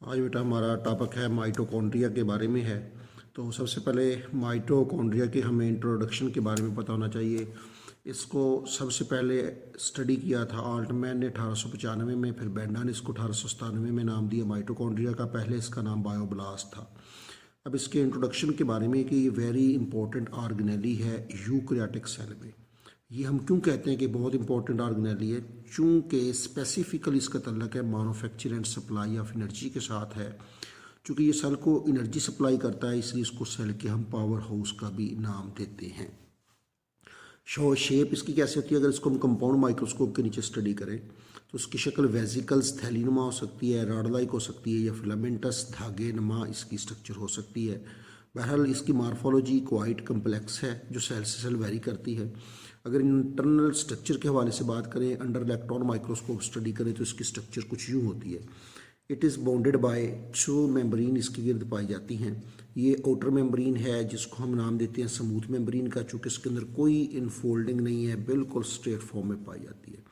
आज बेटा हमारा टॉपिक है माइटोकॉन्ड्रिया के बारे में है। तो सबसे पहले माइटोकॉन्ड्रिया के हमें इंट्रोडक्शन के बारे में पता होना चाहिए। इसको सबसे पहले स्टडी किया था आल्टमैन ने 1895 में, फिर बेंडा ने इसको 1897 में नाम दिया माइटोकॉन्ड्रिया का। पहले इसका नाम बायोब्लास्ट था। अब इसके इंट्रोडक्शन के बारे में कि ये वेरी इंपॉर्टेंट ऑर्गेनेली है यूकैरियोटिक सेल में। ये हम क्यों कहते हैं कि बहुत इंपॉर्टेंट ऑर्गेनेली है? चूँकि स्पेसिफिकली इसका तल्लक है manufacture and supply of energy के साथ है। चूँकि ये सेल को एनर्जी सप्लाई करता है, इसलिए इसको सेल के हम पावर हाउस का भी नाम देते हैं। शेप इसकी कैसे होती है? अगर इसको हम कंपाउंड माइक्रोस्कोप के नीचे स्टडी करें तो उसकी शक्ल वेजिकल्स थैलीनुमा हो सकती है, रॉड लाइक हो सकती है, या फिलामेंटस धागे नुमा इसकी स्ट्रक्चर हो सकती है। बहरहाल इसकी मार्फोलॉजी क्वाइट कम्प्लेक्स है जो सेल से सेल वेरी करती है। अगर इंटरनल स्ट्रक्चर के हवाले से बात करें, अंडर इलेक्ट्रॉन माइक्रोस्कोप स्टडी करें तो इसकी स्ट्रक्चर कुछ यूँ होती है। It is bounded by 2 membrane इसके गिर्द पाई जाती हैं। ये आउटर मेम्ब्रेन है जिसको हम नाम देते हैं स्मूथ मेम्ब्रेन का, चूँकि इसके अंदर कोई इनफोल्डिंग नहीं है, बिल्कुल स्ट्रेट फॉर्म में पाई जाती है।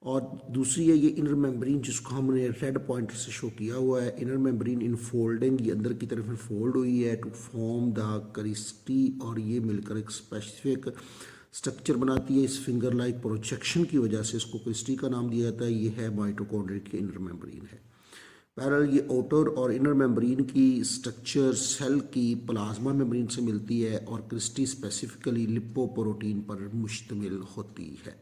और दूसरी है ये इनर मेम्ब्रेन जिसको हमने रेड पॉइंटर से शो किया हुआ है। इनर मेम्ब्रेन इनफोल्डिंग, ये अंदर की तरफ इनफोल्ड हुई है टू फॉर्म द क्रिस्टी, और ये मिलकर एक स्पेसिफिक स्ट्रक्चर बनाती है। इस फिंगर लाइक प्रोजेक्शन की वजह से इसको क्रिस्टी का नाम दिया जाता है। ये है माइटोकॉन्ड्रिया के इनर मेम्ब्रेन है। बहरहाल ये आउटर और इनर मेम्ब्रेन की स्ट्रक्चर सेल की प्लाज्मा मेम्ब्रेन से मिलती है और क्रिस्टी स्पेसिफिकली लिपोप्रोटीन पर मुश्तमिल होती है।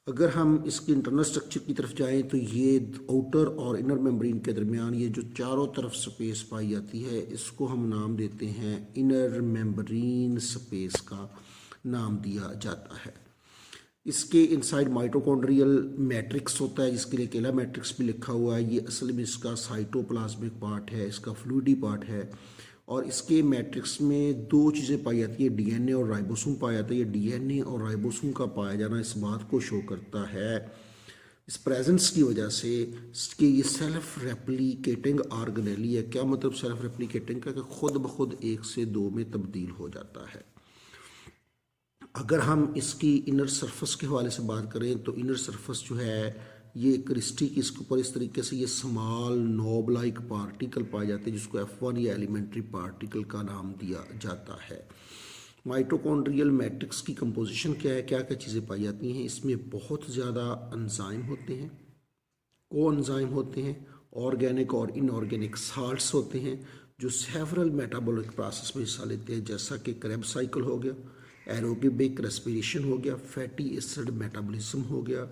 अगर हम इसकी इंटरनल स्ट्रक्चर की तरफ जाएं तो ये आउटर और इनर मेम्ब्रेन के दरमियान ये जो चारों तरफ स्पेस पाई जाती है, इसको हम नाम देते हैं इनर मेम्ब्रेन स्पेस का नाम दिया जाता है। इसके इनसाइड माइटोकॉन्ड्रियल मैट्रिक्स होता है जिसके लिए अकेला मैट्रिक्स भी लिखा हुआ है। ये असल में इसका साइटोप्लाज्मिक पार्ट है, इसका फ्लूइडी पार्ट है। और इसके मैट्रिक्स में 2 चीज़ें पाई जाती है, डीएनए और राइबोसोम पाया जाता है। ये डीएनए और राइबोसोम का पाया जाना इस बात को शो करता है, इस प्रेजेंस की वजह से, कि ये सेल्फ रेप्लिकेटिंग ऑर्गेनेली है। क्या मतलब सेल्फ रेप्लिकेटिंग का? कि खुद ब खुद 1 से 2 में तब्दील हो जाता है। अगर हम इसकी इनर सरफेस के हवाले से बात करें तो इनर सरफेस जो है ये क्रिस्टी की, इसके ऊपर इस तरीके से ये स्मॉल नोब लाइक पार्टिकल पाए जाते हैं जिसको F1 या एलिमेंट्री पार्टिकल का नाम दिया जाता है। माइटोकॉन्ड्रियल मैट्रिक्स की कंपोजिशन क्या है, क्या क्या चीज़ें पाई जाती हैं? इसमें बहुत ज़्यादा एंजाइम होते हैं, को एंजाइम होते हैं, ऑर्गेनिक और इनऑर्गेनिक साल्ट्स होते हैं जो सेवरल मेटाबॉलिक प्रोसेस में हिस्सा लेते हैं, जैसा कि क्रेब्स साइकिल हो गया, एरोबिक रेस्पिरेशन हो गया, फैटी एसिड मेटाबॉलिज्म हो गया।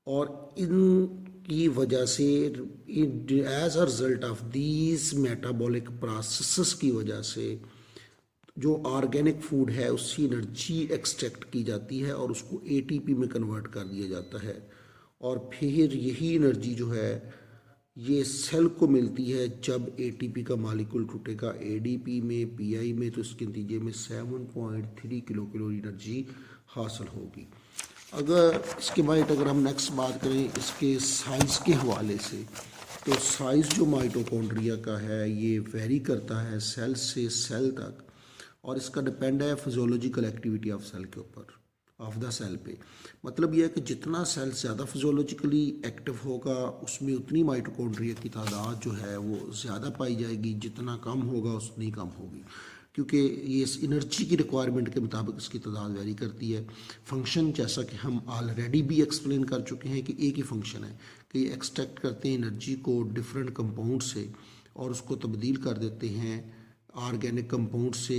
और इनकी वजह से as a result of these metabolic processes की वजह से जो ऑर्गेनिक फूड है उसकी एनर्जी एक्सट्रैक्ट की जाती है और उसको एटीपी में कन्वर्ट कर दिया जाता है। और फिर यही एनर्जी जो है ये सेल को मिलती है जब एटीपी का मालिक्यूल टूटेगा एडीपी में, पीआई में, तो इसके नतीजे में 7.3 किलो कैलोरी एनर्जी हासिल होगी। अगर इसके बाद अगर हम नेक्स्ट बात करें इसके साइज़ के हवाले से, तो साइज़ जो माइटोकॉन्ड्रिया का है ये वेरी करता है सेल से सेल तक, और इसका डिपेंड है फिजियोलॉजिकल एक्टिविटी ऑफ सेल के ऊपर, ऑफ द सेल पे। मतलब यह है कि जितना सेल ज़्यादा फिजियोलॉजिकली एक्टिव होगा उसमें उतनी माइटोकॉन्ड्रिया की तादाद जो है वो ज़्यादा पाई जाएगी, जितना कम होगा उतनी कम होगी, क्योंकि ये इस एनर्जी की रिक्वायरमेंट के मुताबिक इसकी तादाद वेरी करती है। फंक्शन जैसा कि हम ऑलरेडी भी एक्सप्लेन कर चुके हैं कि एक ही फंक्शन है कि ये एक्सट्रैक्ट करते हैं एनर्जी को डिफरेंट कंपाउंड से और उसको तब्दील कर देते हैं ऑर्गेनिक कंपाउंड से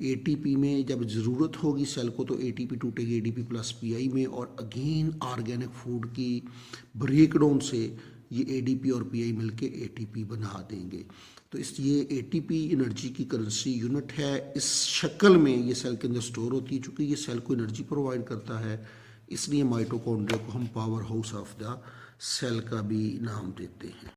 एटीपी में। जब ज़रूरत होगी सेल को तो एटीपी टूटेगी एडीपी प्लस पीआई में, और अगेन ऑर्गेनिक फूड की ब्रेकडाउन से ये एडीपी और पीआई मिलके एटीपी बना देंगे। तो इस ये एटीपी एनर्जी की करेंसी यूनिट है। इस शक्ल में ये सेल के अंदर स्टोर होती है। चूँकि ये सेल को एनर्जी प्रोवाइड करता है इसलिए माइटोकॉन्ड्रिया को हम power house of the cell का भी नाम देते हैं।